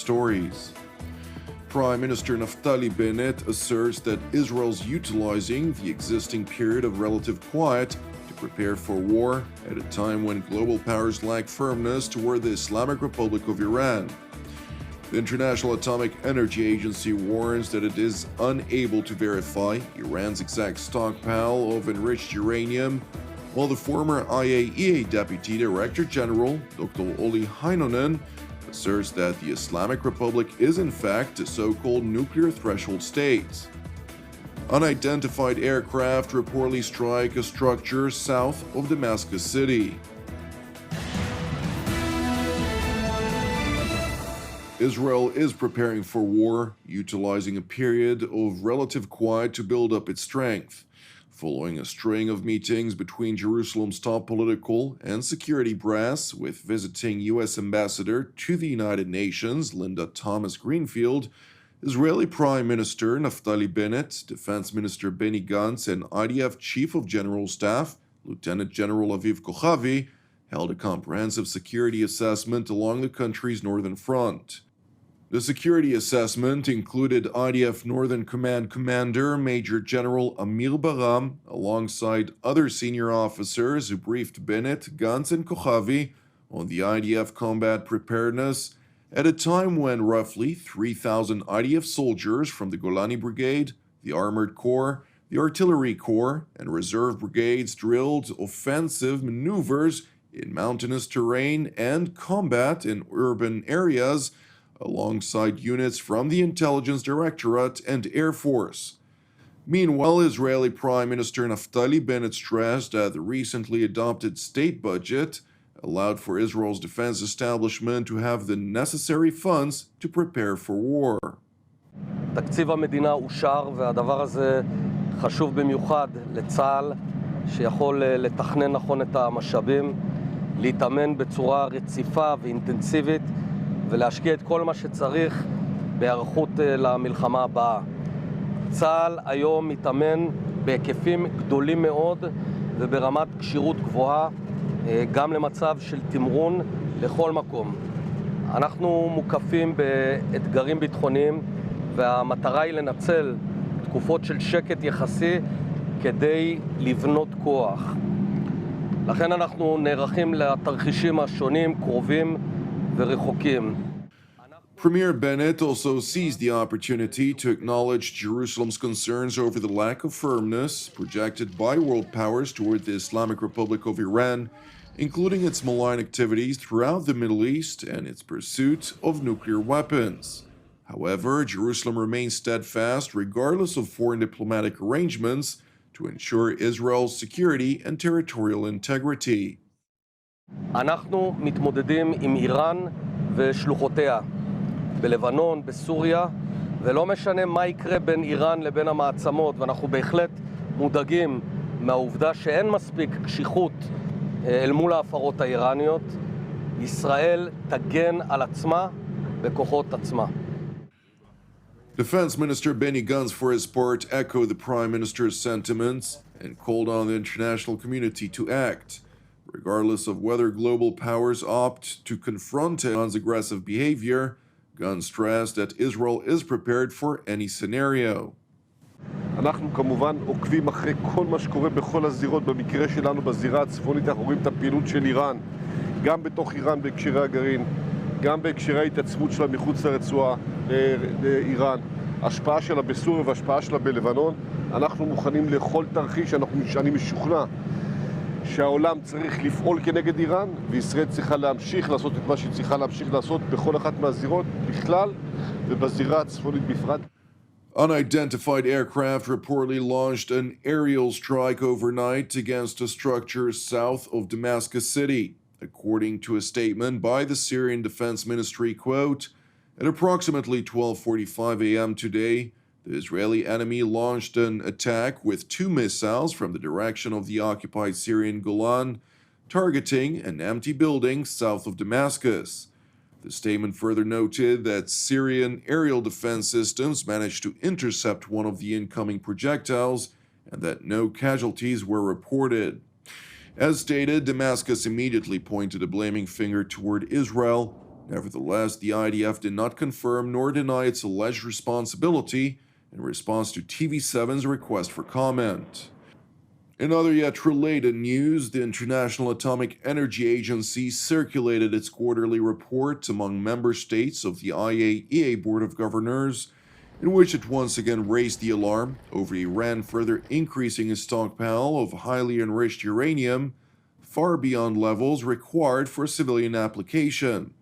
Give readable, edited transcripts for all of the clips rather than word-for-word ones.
stories. Prime Minister Naftali Bennett asserts that Israel's utilizing the existing period of relative quiet to prepare for war at a time when global powers lack firmness toward the Islamic Republic of Iran. The International Atomic Energy Agency warns that it is unable to verify Iran's exact stockpile of enriched uranium, while the former IAEA Deputy Director General, Dr. Oli Heinonen, asserts that the Islamic Republic is in fact a so-called nuclear threshold state. Unidentified aircraft reportedly strike a structure south of Damascus city. Israel is preparing for war, utilizing a period of relative quiet to build up its strength, following a string of meetings between Jerusalem's top political and security brass with visiting U.S. Ambassador to the United Nations, Linda Thomas-Greenfield, Israeli Prime Minister Naftali Bennett, Defense Minister Benny Gantz, and IDF Chief of General Staff, Lieutenant General Aviv Kochavi, held a comprehensive security assessment along the country's northern front. The security assessment included IDF Northern Command Commander Major General Amir Baram, alongside other senior officers who briefed Bennett, Gantz, and Kochavi on the IDF combat preparedness at a time when roughly 3,000 IDF soldiers from the Golani Brigade, the Armored Corps, the Artillery Corps, and Reserve Brigades drilled offensive maneuvers in mountainous terrain and combat in urban areas, alongside units from the Intelligence Directorate and Air Force. Meanwhile, Israeli Prime Minister Naftali Bennett stressed that the recently adopted state budget allowed for Israel's defense establishment to have the necessary funds to prepare for war. תקציב המדינה אושר, והדבר הזה חשוב במיוחד לצה"ל, שיכול לתכנן נכון את המשאבים, להתאמן בצורה רציפה ואינטנסיבית, ולהשקיע את כל מה שצריך בהיערכות למלחמה הבאה. צה"ל היום מתאמן בהיקפים גדולים מאוד וברמת כשירות גבוהה, גם למצב של תמרון לכל מקום. אנחנו מוקפים באתגרים ביטחוניים, והמטרה היא לנצל תקופות של שקט יחסי כדי לבנות כוח. לכן אנחנו נערכים לתרחישים השונים, קרובים ורחוקים. Premier Bennett also seized the opportunity to acknowledge Jerusalem's concerns over the lack of firmness projected by world powers toward the Islamic Republic of Iran, including its malign activities throughout the Middle East and its pursuit of nuclear weapons. However, Jerusalem remains steadfast regardless of foreign diplomatic arrangements to ensure Israel's security and territorial integrity. אנחנו מתמודדים עם איראן ושלוחותיה בלבנון, בסוריה, ולא משנה מה יקרה בין איראן לבין המעצמות, ואנחנו בהחלט מודאגים מהעובדה שאין מספיק קשיחות אל מול ההפרות האיראניות. ישראל תגן על עצמה בכוחות עצמה. Defense Minister Benny Gantz, for his part, echoed the Prime Minister's sentiments and called on the international community to act. Regardless of whether global powers opt to confront Iran's aggressive behavior, Gantz stressed that Israel is prepared for any scenario. אנחנו כמובן עוקבים אחרי כל מה שקורה בכל הזירות. במקרה שלנו בזירה הצפונית אנחנו רואים את הפעילות של איראן, גם בתוך איראן בהקשרי הגרעין, גם בהקשרי ההתעצמות שלה מחוץ לרצועה לאיראן, השפעה שלה בסוריה והשפעה שלה בלבנון. אנחנו מוכנים לכל תרחיש. אני משוכנע שהעולם צריך לפעול כנגד איראן, וישראל צריכה להמשיך לעשות את מה שהיא צריכה להמשיך לעשות בכל אחת מהזירות בכלל ובזירה הצפונית בפרט. Unidentified aircraft reportedly launched an aerial strike overnight against a structure south of Damascus city. According to a statement by the Syrian Defense Ministry, quote, at approximately 12:45 a.m. today, the Israeli enemy launched an attack with 2 missiles from the direction of the occupied Syrian Golan, targeting an empty building south of Damascus. The statement further noted that Syrian aerial defense systems managed to intercept one of the incoming projectiles and that no casualties were reported. As stated, Damascus immediately pointed a blaming finger toward Israel, Nevertheless, the IDF did not confirm nor deny its alleged responsibility in response to TV7's request for comment. In other yet related news, the International Atomic Energy Agency circulated its quarterly report among member states of the IAEA Board of Governors, in which it once again raised the alarm over Iran further increasing its stockpile of highly enriched uranium far beyond levels required for civilian application.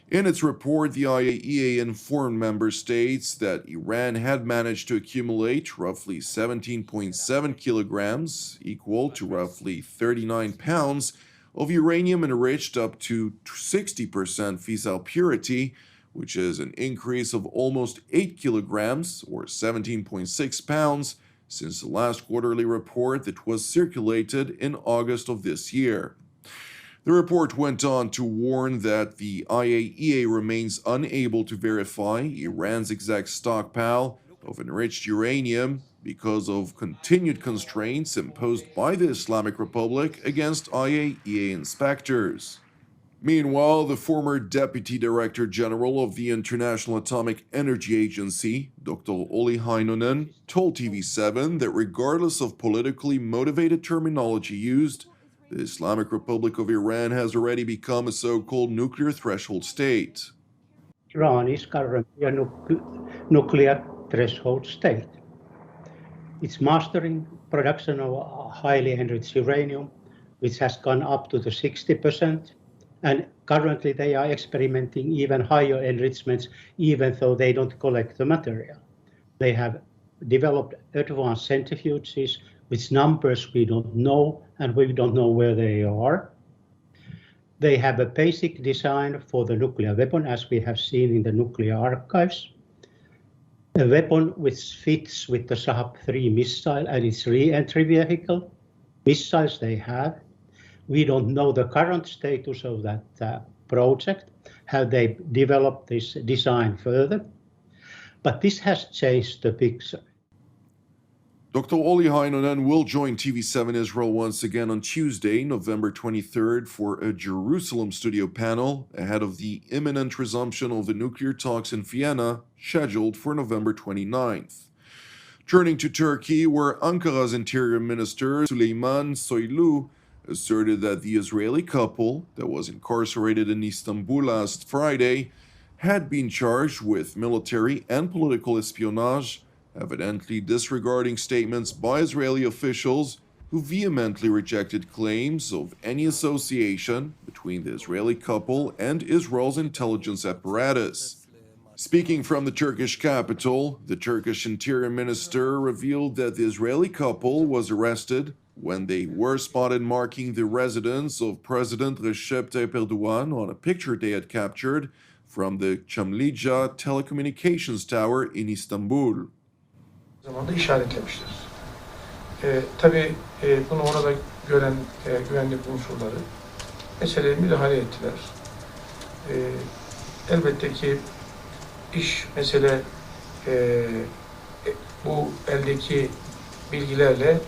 In its report, the IAEA informed member states that Iran had managed to accumulate roughly 17.7 kilograms, equal to roughly 39 pounds, of uranium enriched up to 60% fissile purity, which is an increase of almost 8 kilograms, or 17.6 pounds, since the last quarterly report that was circulated in August of this year. The report went on to warn that the IAEA remains unable to verify Iran's exact stockpile of enriched uranium because of continued constraints imposed by the Islamic Republic against IAEA inspectors. Meanwhile, the former Deputy Director General of the International Atomic Energy Agency, Dr. Olli Heinonen, told TV7 that regardless of politically motivated terminology used, the Islamic Republic of Iran has already become a so-called nuclear threshold state. Iran is currently a nuclear threshold state. It's mastering production of highly enriched uranium, which has gone up to the 60%, and currently they are experimenting even higher enrichments, even though they don't collect the material. They have developed advanced centrifuges, which numbers we don't know, and we don't know where they are. They have a basic design for the nuclear weapon, as we have seen in the nuclear archives. A weapon which fits with the Shahab-3 missile and its re-entry vehicle. Missiles they have. We don't know the current status of that project. Have they developed this design further? But this has changed the picture. Dr. Olli Heinonen will join TV7 Israel once again on Tuesday, November 23rd, for a Jerusalem studio panel ahead of the imminent resumption of the nuclear talks in Vienna, scheduled for November 29th. Turning to Turkey, where Ankara's Interior Minister Süleyman Soylu asserted that the Israeli couple that was incarcerated in Istanbul last Friday had been charged with military and political espionage, evidently disregarding statements by Israeli officials who vehemently rejected claims of any association between the Israeli couple and Israel's intelligence apparatus. Speaking from the Turkish capital, the Turkish Interior Minister revealed that the Israeli couple was arrested when they were spotted marking the residence of President Recep Tayyip Erdogan on a picture they had captured from the Çamlıca telecommunications tower in Istanbul. Zamanda işaretlemişler. Tabii bunu orada gören güvenlik unsurları meseleye müdahale ettiler. Elbette ki mesele bu eldeki bilgilerle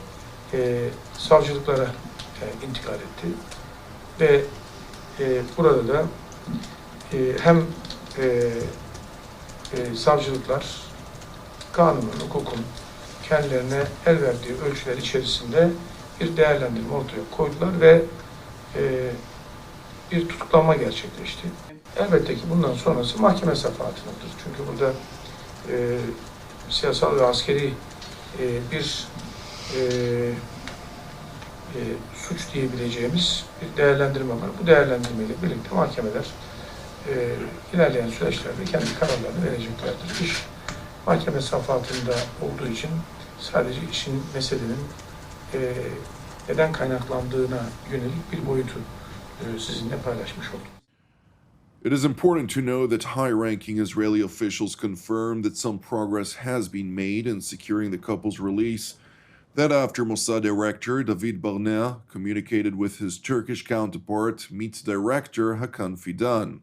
savcılıklara intikal etti ve burada da hem savcılıklar kanunun, hukukun kendilerine el verdiği ölçüler içerisinde bir değerlendirme ortaya koydular ve bir tutuklanma gerçekleşti. Elbette ki bundan sonrası mahkeme safahatındadır. Çünkü burada siyasal ve askeri bir suç diyebileceğimiz bir değerlendirme var. Bu değerlendirmeyle birlikte mahkemeler ilerleyen süreçlerde kendi kararlarını vereceklerdir. İş mahkeme safahatında olduğu için sadece meselenin neden kaynaklandığına yönelik bir boyutu sizinle paylaşmış oldum. It is important to know that high-ranking Israeli officials confirmed that some progress has been made in securing the couple's release, that after Mossad Director David Barnea communicated with his Turkish counterpart, MIT Director Hakan Fidan.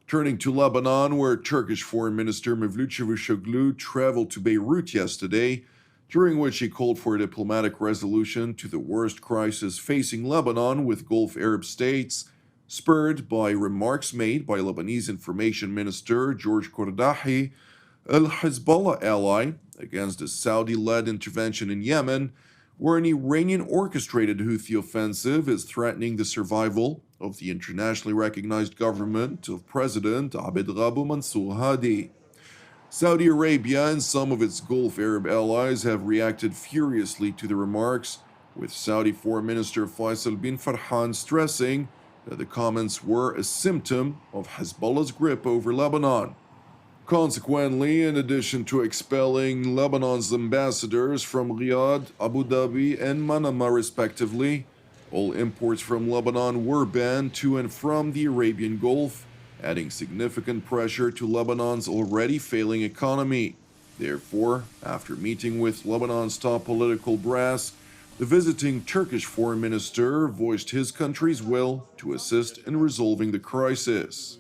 Turning to Lebanon, where Turkish Foreign Minister Mevlut Çavuşoğlu traveled to Beirut yesterday, during which he called for a diplomatic resolution to the worst crisis facing Lebanon with Gulf Arab states, spurred by remarks made by Lebanese Information Minister George Kordahi. Al-Hezbollah ally against a Saudi-led intervention in Yemen, where an Iranian-orchestrated Houthi offensive is threatening the survival of the internationally recognized government of President Abd Rabbu Mansour Hadi. Saudi Arabia and some of its Gulf Arab allies have reacted furiously to the remarks, with Saudi Foreign Minister Faisal bin Farhan stressing that the comments were a symptom of Hezbollah's grip over Lebanon. Consequently, in addition to expelling Lebanon's ambassadors from Riyadh, Abu Dhabi, and Manama respectively, all imports from Lebanon were banned to and from the Arabian Gulf, adding significant pressure to Lebanon's already failing economy. Therefore, after meeting with Lebanon's top political brass, the visiting Turkish foreign minister voiced his country's will to assist in resolving the crisis.